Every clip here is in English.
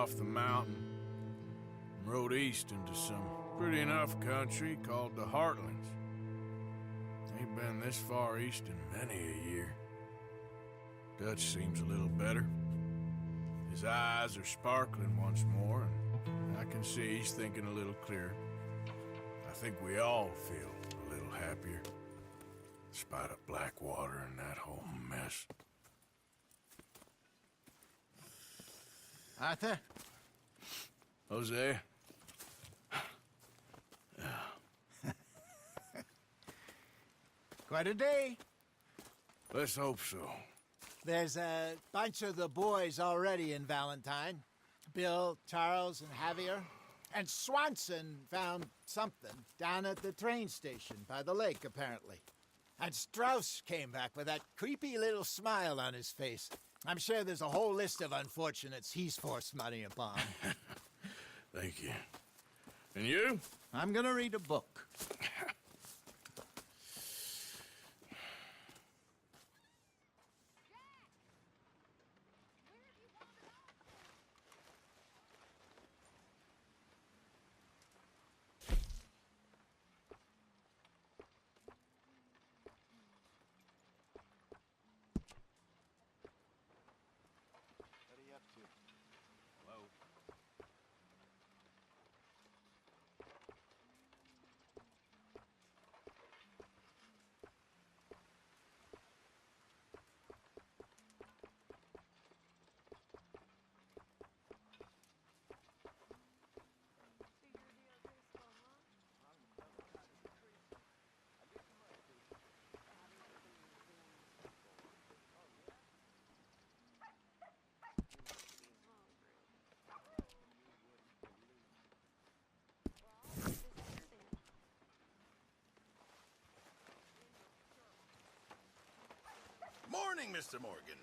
off the mountain and rode east into some pretty enough country called the Heartlands. Ain't been this far east in many a year. Dutch seems a little better. His eyes are sparkling once more, and I can see he's thinking a little clearer. I think we all feel a little happier, despite of Blackwater and that whole mess. Arthur? Jose? Quite a day. Let's hope so. There's a bunch of the boys already in Valentine. Bill, Charles, and Javier. And Swanson found something down at the train station by the lake, apparently. And Strauss came back with that creepy little smile on his face. I'm sure there's a whole list of unfortunates he's forced money upon. Thank you. And you? I'm gonna read a book. Morning, Mr. Morgan.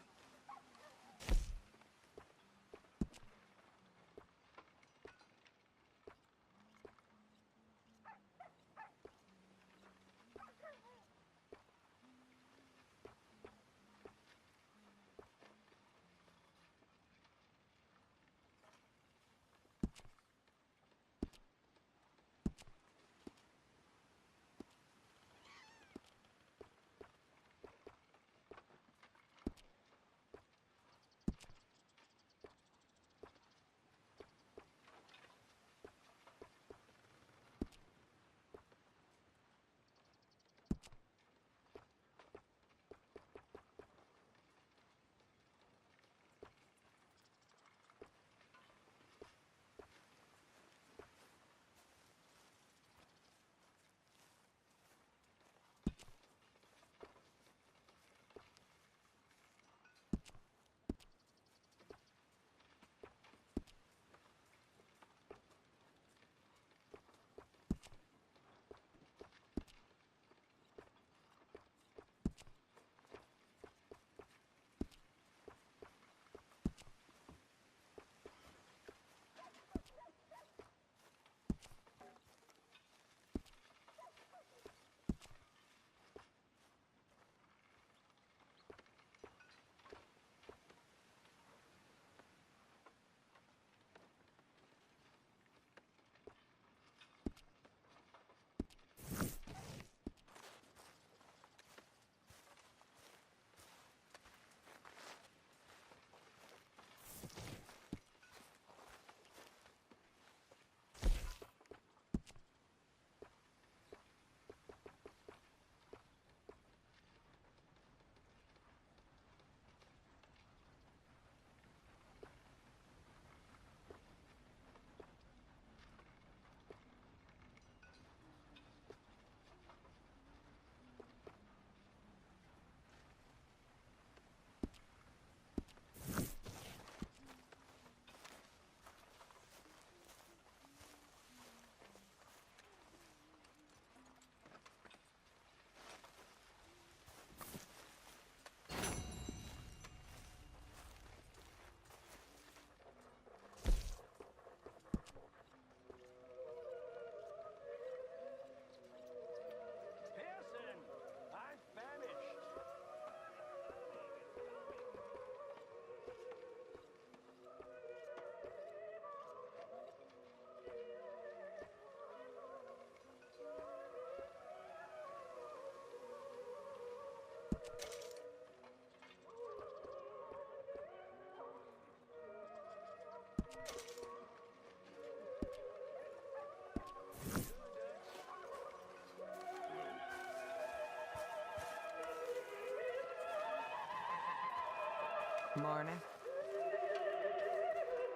Morning.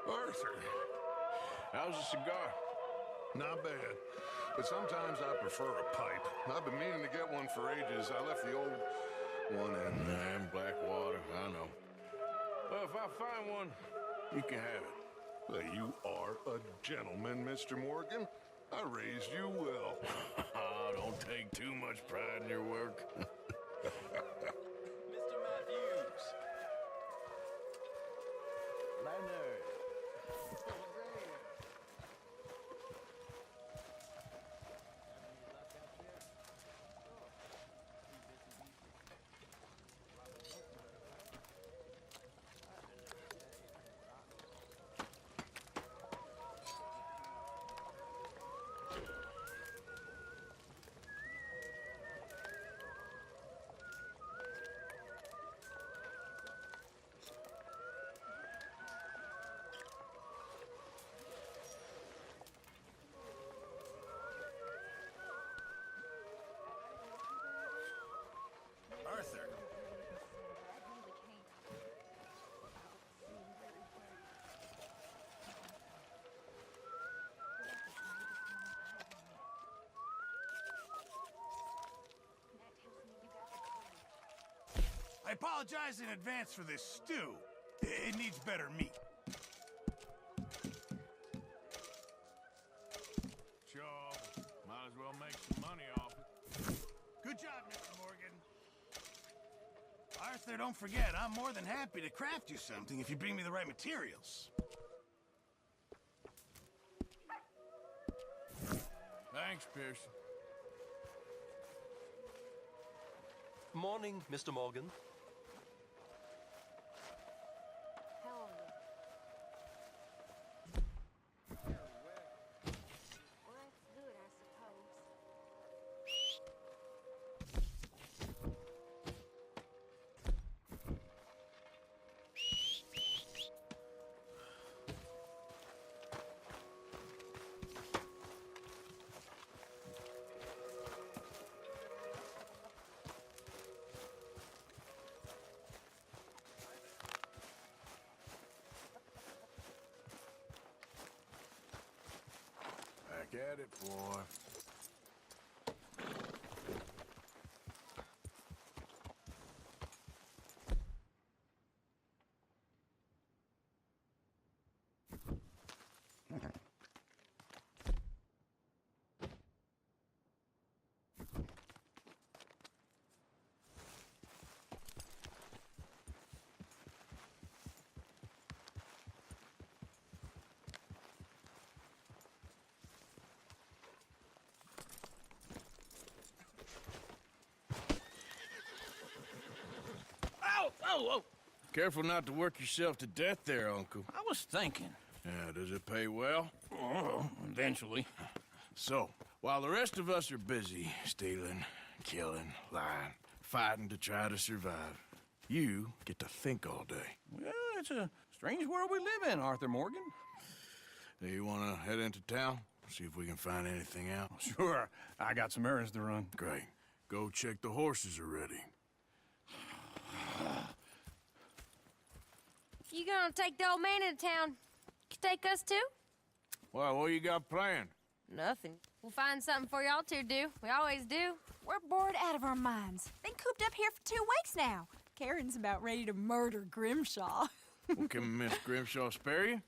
Arthur, How's the cigar? not bad. But sometimes I prefer a pipe. I've been meaning to get one for ages. I left the old one in. Man, Blackwater, I know. Well, if I find one, you can have it. Well, you are a gentleman, Mr. Morgan. I raised you well. Don't take too much pride in your work. Mr. Matthews. Leonard. Arthur. I apologize in advance for this stew. It needs better meat. Sure, might as well make some money off it. Good job, Mr. Morgan. Arthur, don't forget, I'm more than happy to craft you something if you bring me the right materials. Thanks, Pearson. Morning, Mr. Morgan. How are you? Well, that's good, I suppose. Back at it, boy. Oh, Careful not to work yourself to death there, Uncle. I was thinking. Yeah, does it pay well? Oh, eventually. So, while the rest of us are busy stealing, killing, lying, fighting to try to survive, you get to think all day. Well, it's a strange world we live in, Arthur Morgan. Do you want to head into town? See if we can find anything out? Sure, I got some errands to run. Great. Go check the horses are ready. You gonna take the old man into town? You take us too? Well, what you got planned? Nothing. We'll find something for y'all to do. We always do. We're bored out of our minds. Been cooped up here for 2 weeks now. Karen's about ready to murder Grimshaw. Well, can Miss Grimshaw spare you?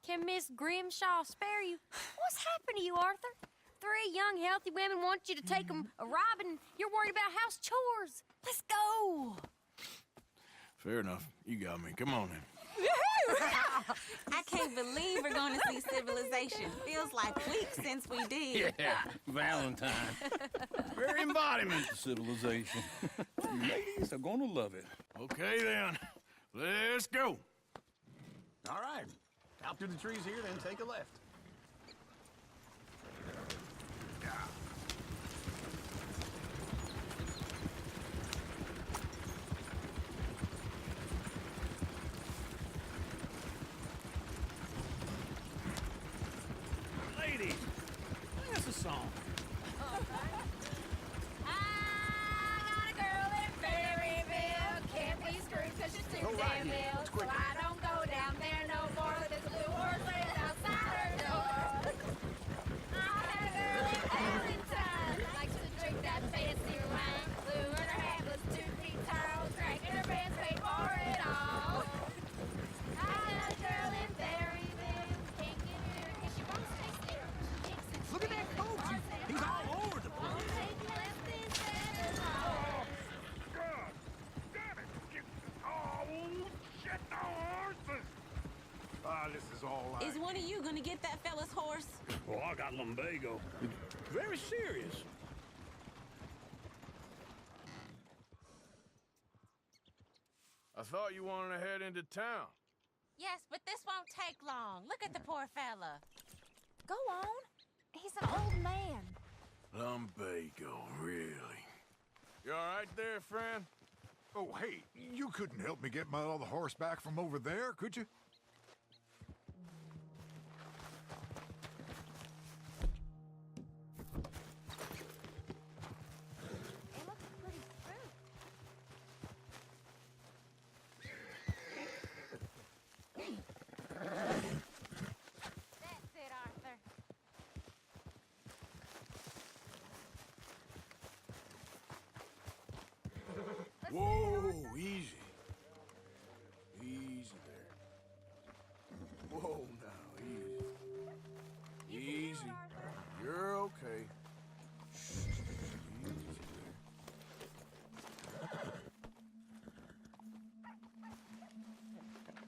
Can Miss Grimshaw spare you? What's happened to you, Arthur? 3 young, healthy women want you to take them a robbing. You're worried about house chores. Let's go. Fair enough. You got me. Come on then. I can't believe we're going to see civilization. Feels like weeks since we did. Yeah, Valentine. Very embodiment of civilization. Ladies are gonna love it. Okay then. Let's go. All right. Out through the trees here, then take a left. Ladies, sing us a song. I got a girl in Berryville. Can't be screwed 'cause she's too damn I got lumbago. It's very serious. I thought you wanted to head into town. Yes, but this won't take long. Look at the poor fella. Go on. He's an old man. Lumbago, really? You all right there, friend? Oh, hey, you couldn't help me get my other horse back from over there, could you? He looks pretty spooked. That's it, Arthur. Whoa, easy. Easy there. Whoa, now, easy. Easy. You're okay. Shh, easy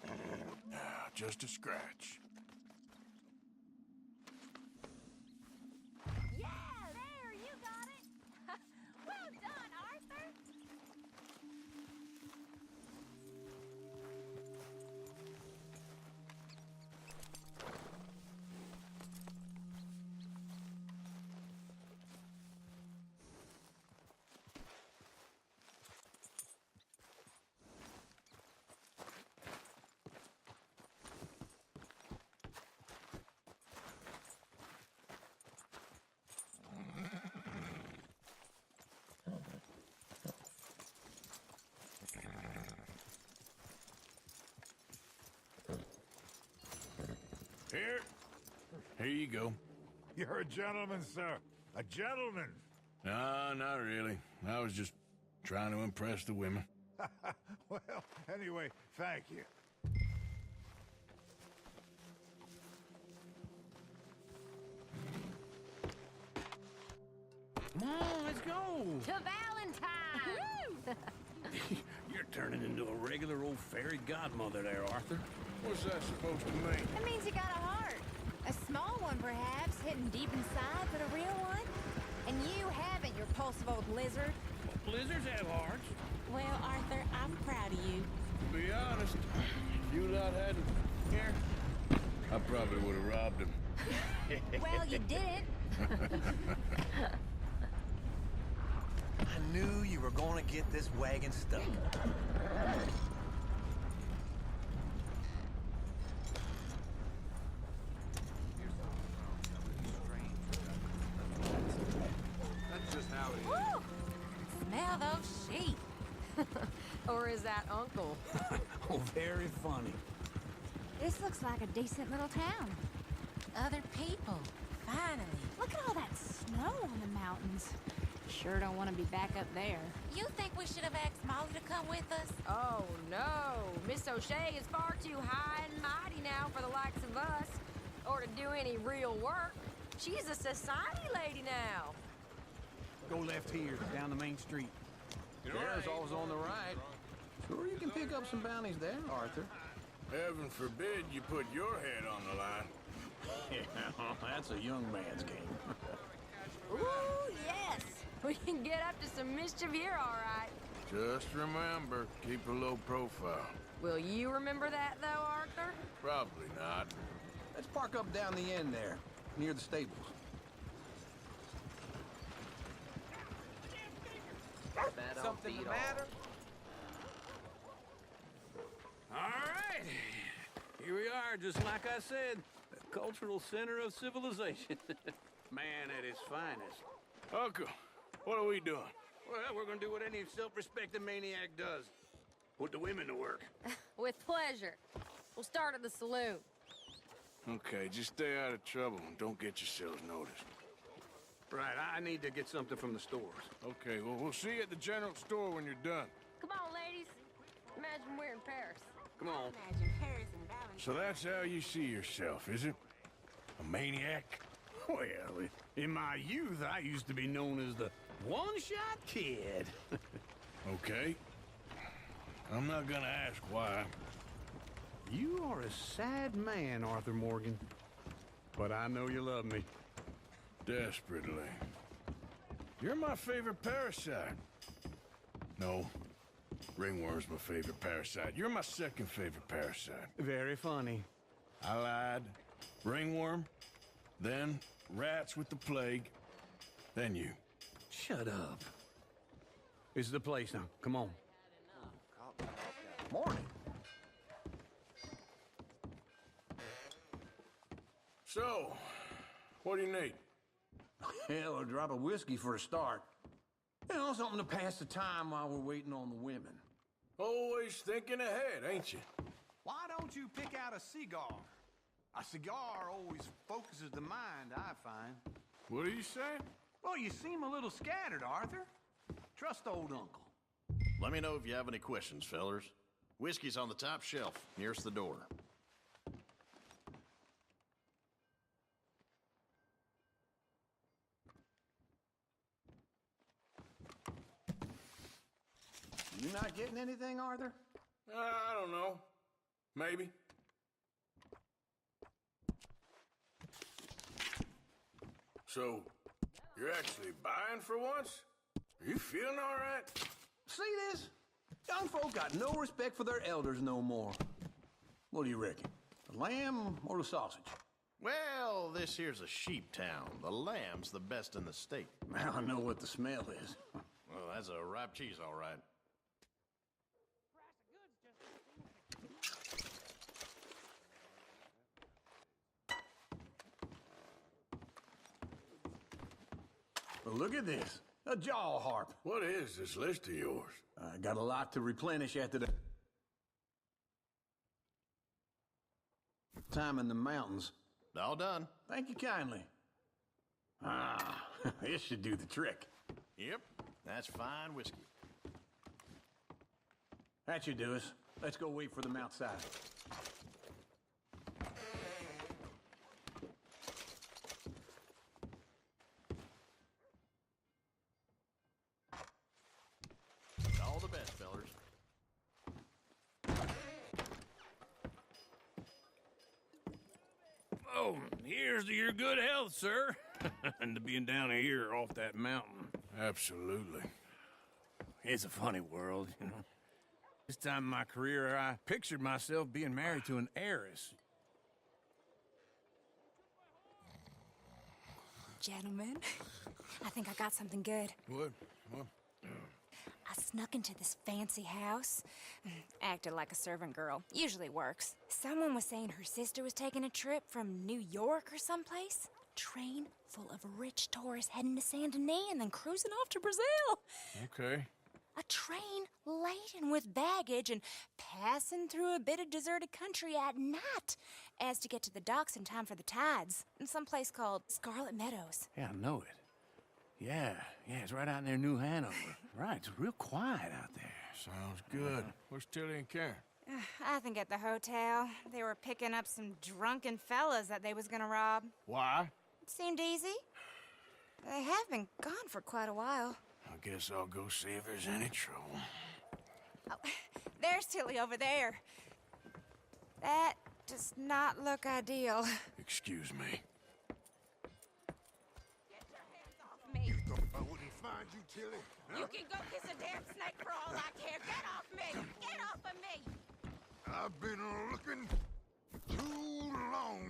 there. Ah, just a scratch. Yeah, there, you got it. Well done, Arthur. Here you go. You're a gentleman, sir. A gentleman. No, not really. I was just trying to impress the women. Well, anyway, thank you. Come on, let's go. To Valentine. You're turning into a regular old fairy godmother there, Arthur. What's that supposed to mean? That means you got a heart. A small one, perhaps, hidden deep inside, but a real one. And you haven't, you repulsive old lizard. Blizzards have hearts. Well, Arthur, I'm proud of you. To be honest, if you lot hadn't here, I probably would have robbed him. Well, you did it. I knew you were going to get this wagon stuck. That's just how it is. Woo! Smell those sheep. Or is that Uncle? Oh, very funny. This looks like a decent little town. Other people. Finally. Look at all that snow on the mountains. Sure don't want to be back up there. You think we should have asked Molly to come with us? Oh, no. Miss O'Shea is far too high and mighty now for the likes of us, or to do any real work. She's a society lady now. Go left here, down the main street. There's always on the right. Sure, you can pick up some bounties there, Arthur. Heaven forbid you put your head on the line. Yeah, that's a young man's game. Ooh, yes. We can get up to some mischief here, all right. Just remember, keep a low profile. Will you remember that, though, Arthur? Probably not. Let's park up down the end there, near the stables. Something the matter? All right. Here we are, just like I said. The cultural center of civilization. Man at his finest. Uncle, what are we doing? Well, we're gonna do what any self-respecting maniac does. Put the women to work. With pleasure. We'll start at the saloon. Okay, just stay out of trouble and don't get yourselves noticed. Right, I need to get something from the stores. Okay, well, we'll see you at the general store when you're done. Come on, ladies. Imagine we're in Paris. Come on. Imagine Paris and Valentine. So that's how you see yourself, is it? A maniac? Well, in my youth, I used to be known as the one-shot kid. Okay. I'm not gonna ask why. You are a sad man, Arthur Morgan. But I know you love me. Desperately. You're my favorite parasite. No. Ringworm's my favorite parasite. You're my second favorite parasite. Very funny. I lied. Ringworm, then rats with the plague, then you. Shut up. This is the place now. Come on. Morning. So, what do you need? Hell, a drop of whiskey for a start. You know, something to pass the time while we're waiting on the women. Always thinking ahead, ain't you? Why don't you pick out a cigar? A cigar always focuses the mind, I find. What are you saying? Well, you seem a little scattered, Arthur. Trust old uncle. Let me know if you have any questions, fellers. Whiskey's on the top shelf, nearest the door. You not getting anything, Arthur? I don't know. Maybe. So, you're actually buying for once? Are you feeling all right? See this? Young folk got no respect for their elders no more. What do you reckon? The lamb or the sausage? Well, this here's a sheep town. The lamb's the best in the state. I know what the smell is. Well, that's a ripe cheese, all right. Well, look at this. A jaw harp. What is this list of yours? I got a lot to replenish after the time in the mountains. All done. Thank you kindly. Ah, this should do the trick. Yep, that's fine whiskey. That should do us. Let's go wait for them outside. All the best, fellers. Oh, here's to your good health, sir. And to being down here off that mountain. Absolutely. It's a funny world, you know. This time in my career, I pictured myself being married to an heiress. Gentlemen, I think I got something good. What? I snuck into this fancy house, acted like a servant girl. Usually works. Someone was saying her sister was taking a trip from New York or someplace. Train full of rich tourists heading to Saint Denis and then cruising off to Brazil. Okay. A train laden with baggage and passing through a bit of deserted country at night as to get to the docks in time for the tides in some place called Scarlet Meadows. Yeah, I know it. Yeah, it's right out near New Hanover. Right, it's real quiet out there. Sounds good. Where's Tilly and Karen? I think at the hotel. They were picking up some drunken fellas that they was gonna rob. Why? It seemed easy. They have been gone for quite a while. I guess I'll go see if there's any trouble. Oh, there's Tilly over there. That does not look ideal. Excuse me. Get your hands off me. You thought I wouldn't find you, Tilly? Huh? You can go kiss a damn snake for all I care. Get off me! Get off of me! I've been looking too long.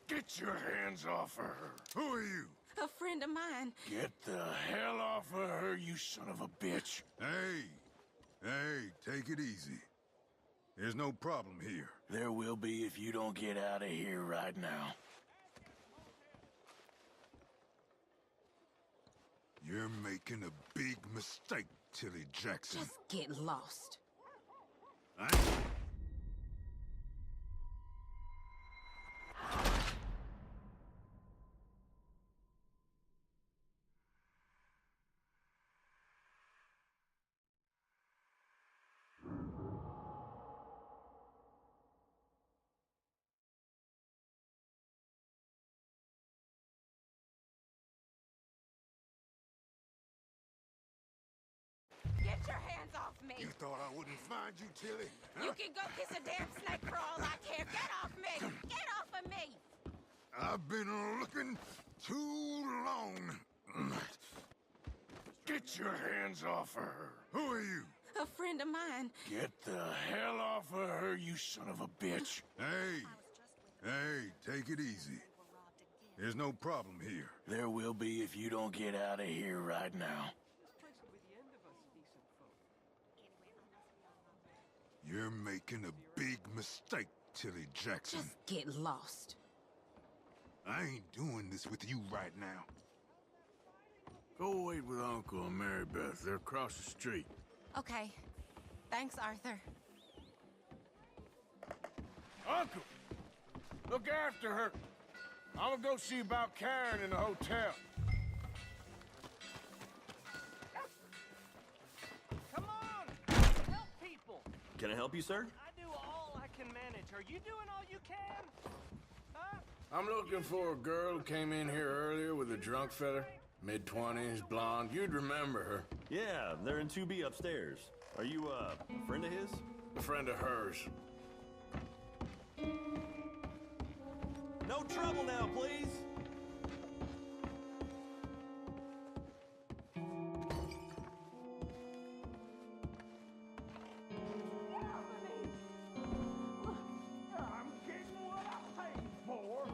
Get your hands off of her. Who are you? A friend of mine. Get the hell off of her, you son of a bitch. Hey, take it easy. There's no problem here. There will be if you don't get out of here right now. You're making a big mistake, Tilly Jackson. Just get lost. Get your hands off me! You thought I wouldn't find you, Tilly? You can go kiss a damn snake for all I care. Get off me! Get off of me! I've been looking too long. Get your hands off of her. Who are you? A friend of mine. Get the hell off of her, you son of a bitch. Hey, take it easy. There's no problem here. There will be if you don't get out of here right now. You're making a big mistake, Tilly Jackson. Just get lost. I ain't doing this with you right now. Go wait with Uncle and Mary Beth. They're across the street. Okay. Thanks, Arthur. Uncle! Look after her. I'm gonna go see about Karen in the hotel. Come on! Help people! Can I help you, sir? I do all I can manage. Are you doing all you can? Huh? I'm looking for a girl who came in here earlier with a drunk fella. Mid-20s, blonde. You'd remember her. Yeah, they're in 2B upstairs. Are you, a friend of his? A friend of hers. No trouble now, please. I'm getting what I paid for.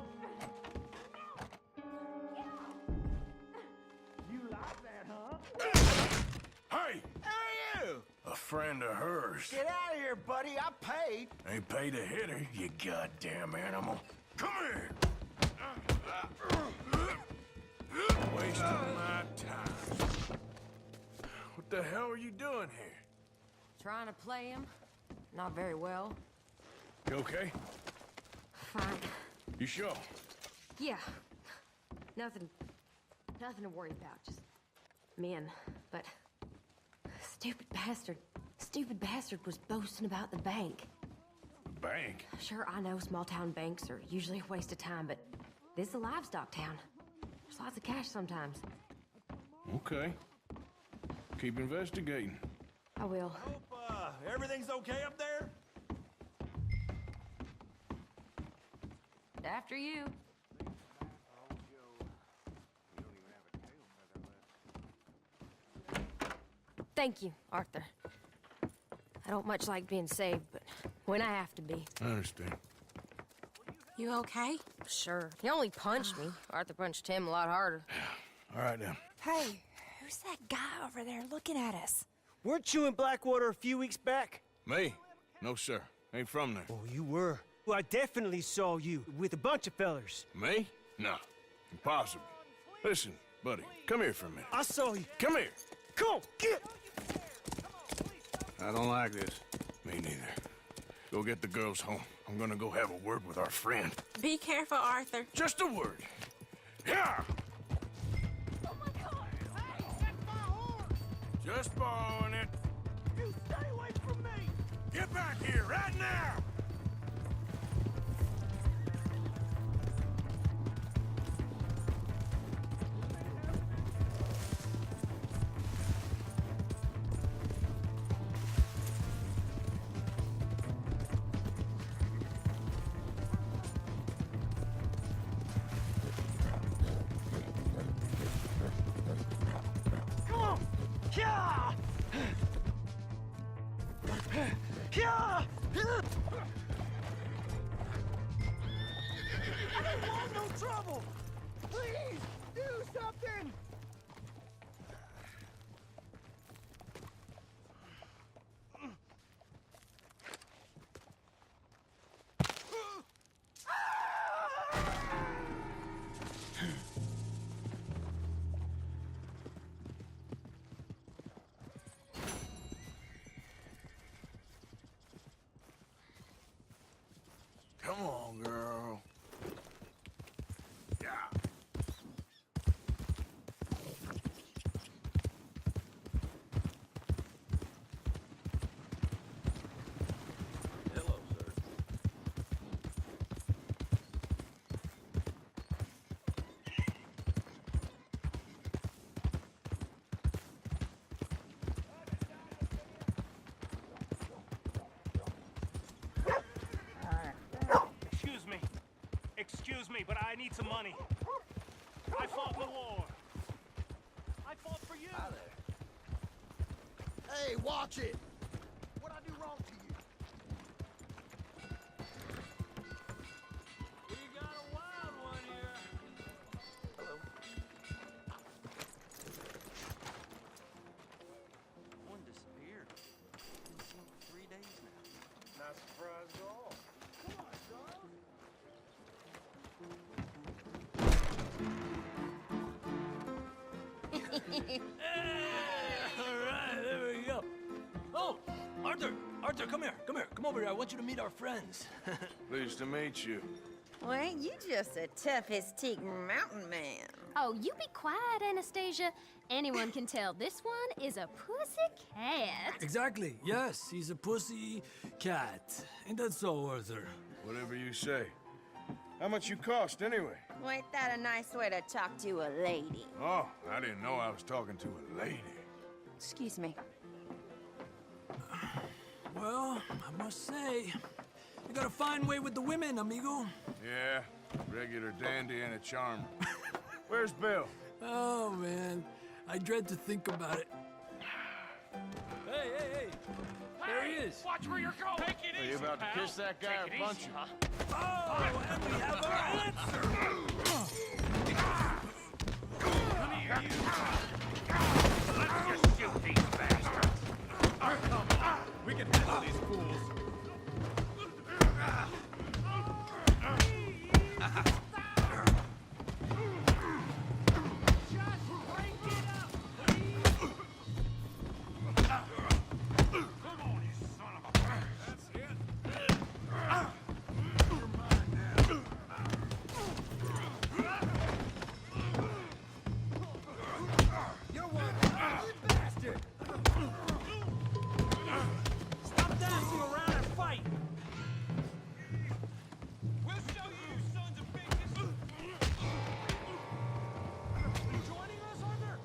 You like that, huh? Hey! Hey, you! A friend of hers. Get out of here, buddy. I paid. Ain't paid to hit her, you goddamn animal. Come here! Wasting my time. What the hell are you doing here? Trying to play him. Not very well. You okay? Fine. You sure? Yeah. Nothing to worry about. Just men. But stupid bastard was boasting about the bank. Bank? Sure, I know small town banks are usually a waste of time, but this is a livestock town. There's lots of cash sometimes. Okay. Keep investigating. I will. Hope, everything's okay up there? After you. Thank you, Arthur. I don't much like being saved, but when I have to be. I understand. You okay? Sure. He only punched me. Arthur punched him a lot harder. All right, then. Hey, who's that guy over there looking at us? Weren't you in Blackwater a few weeks back? Me? No, sir. Ain't from there. Oh, you were. Well, I definitely saw you with a bunch of fellers. Me? No. Impossible. Listen, buddy, come here for a minute. I saw you. Come here. Come on, get! I don't like this. Me neither. Go get the girls home. I'm gonna go have a word with our friend. Be careful, Arthur. Just a word. Yeah! Oh my God! Hey, that's my horse! Just borrowing it. You stay away from me! Get back here right now! Yeah! Yeah! I don't want no trouble! Please, do something! Come on, girl. Yeah. Hello, sir. Excuse me, but I need some money. I fought the war. I fought for you. Hi there. Hey, watch it. What'd I do wrong to you? We got a wild one here. Hello. One disappeared. Been seen for 3 days now. Not surprised at all. Come on, Charles. All right, there we go. Oh, Arthur, come here. Come over here. I want you to meet our friends. Pleased to meet you. Well, ain't you just a tough-as-teak mountain man? Oh, you be quiet, Anastasia. Anyone can tell this one is a pussy cat. Exactly. Yes, he's a pussy cat. Ain't that so, Arthur? Whatever you say. How much you cost, anyway? Well, ain't that a nice way to talk to a lady? Oh, I didn't know I was talking to a lady. Excuse me. Well, I must say, you got a fine way with the women, amigo. Yeah, regular dandy and a charmer. Where's Bill? Oh, man. I dread to think about it. Hey! There he is. Watch where you're going. Take it Are you about to kiss that guy or punch him? Oh, and we have our answer. Come here, you. Let's just shoot these bastards. Come on. We can handle these fools. Stop dancing around and fight. We'll show you, sons of bitches. You joining us, Arthur?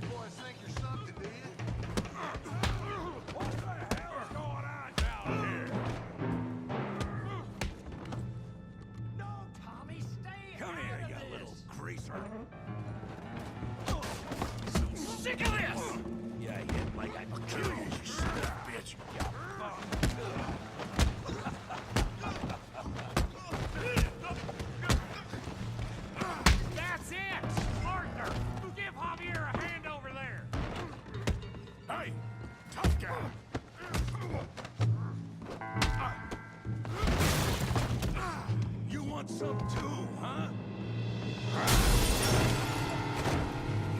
You boys think you're something, do you? What the hell is going on down here? No, Tommy, stay Come here, you little greaser. sick of this! Yeah, hit like I kill you, you son of a bitch. That's it! Arthur, give Javier a hand over there! Hey, tough guy. You want some too, huh?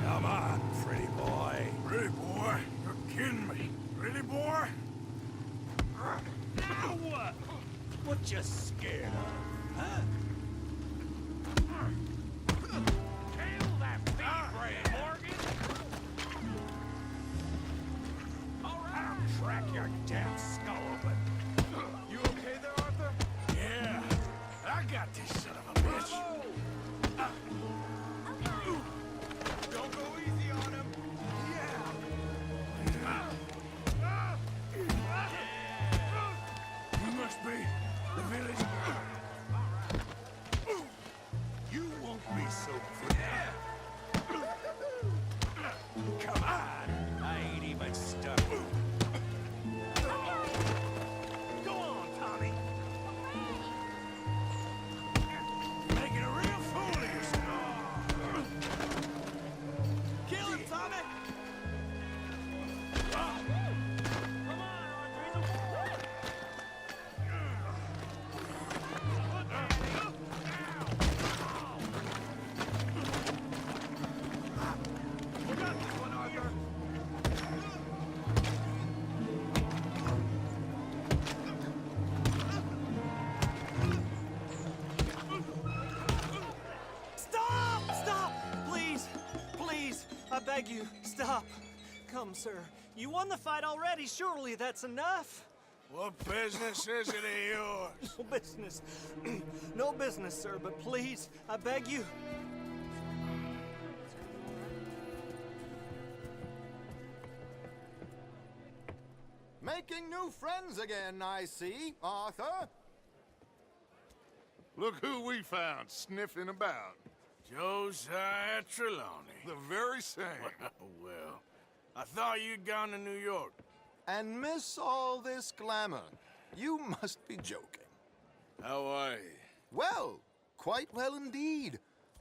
Come on, pretty boy. Pretty boy, you're kidding me. Pretty boy? Now what? What you scared of, huh? Kill that feed Morgan! All right, I'll crack your damn skull open. You okay there, Arthur? Yeah, I got this son of a bitch. Don't go easy on him. You must be the village. You won't be so quick. Come on, I ain't even stuck. Go on, Tommy. Making a real fool of yourself. Kill him, Tommy! You got this one, Arthur. Stop! Please, I beg you, stop. Come, sir. You won the fight already. Surely that's enough. What business is it of yours? No business. No business, sir, but please, I beg you. Making new friends again, I see, Arthur. Look who we found sniffing about. Josiah Trelawney. The very same. Well, I thought you'd gone to New York. And miss all this glamour. You must be joking. How are you? Well, quite well indeed.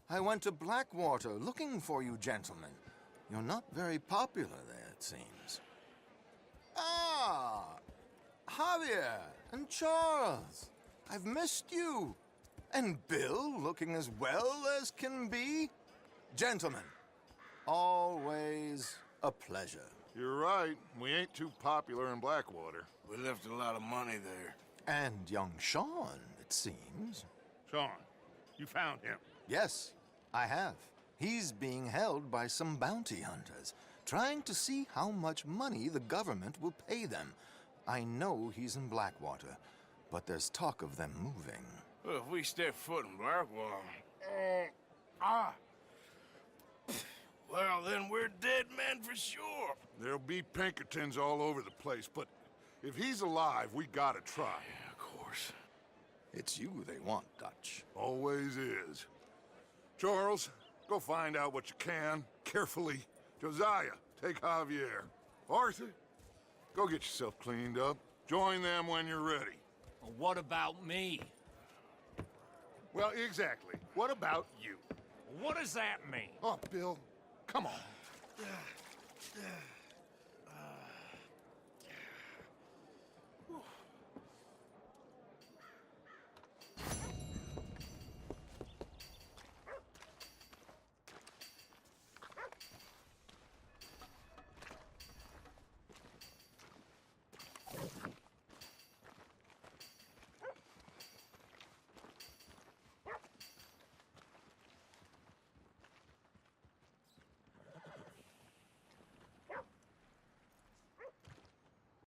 I went to Blackwater looking for you gentlemen. You're not very popular there, it seems. Ah, Javier and Charles. I've missed you. And Bill looking as well as can be. Gentlemen, always a pleasure. You're right. We ain't too popular in Blackwater. We left a lot of money there. And young Sean, it seems. Sean, you found him? Yes, I have. He's being held by some bounty hunters, trying to see how much money the government will pay them. I know he's in Blackwater, but there's talk of them moving. Well, if we step foot in Blackwater... Well, then we're dead men for sure. There'll be Pinkertons all over the place, but if he's alive, we gotta try. Yeah, of course. It's you they want, Dutch. Always is. Charles, go find out what you can, carefully. Josiah, take Javier. Arthur, go get yourself cleaned up. Join them when you're ready. Well, what about me? Well, exactly. What about you? What does that mean? Oh, Bill, come on.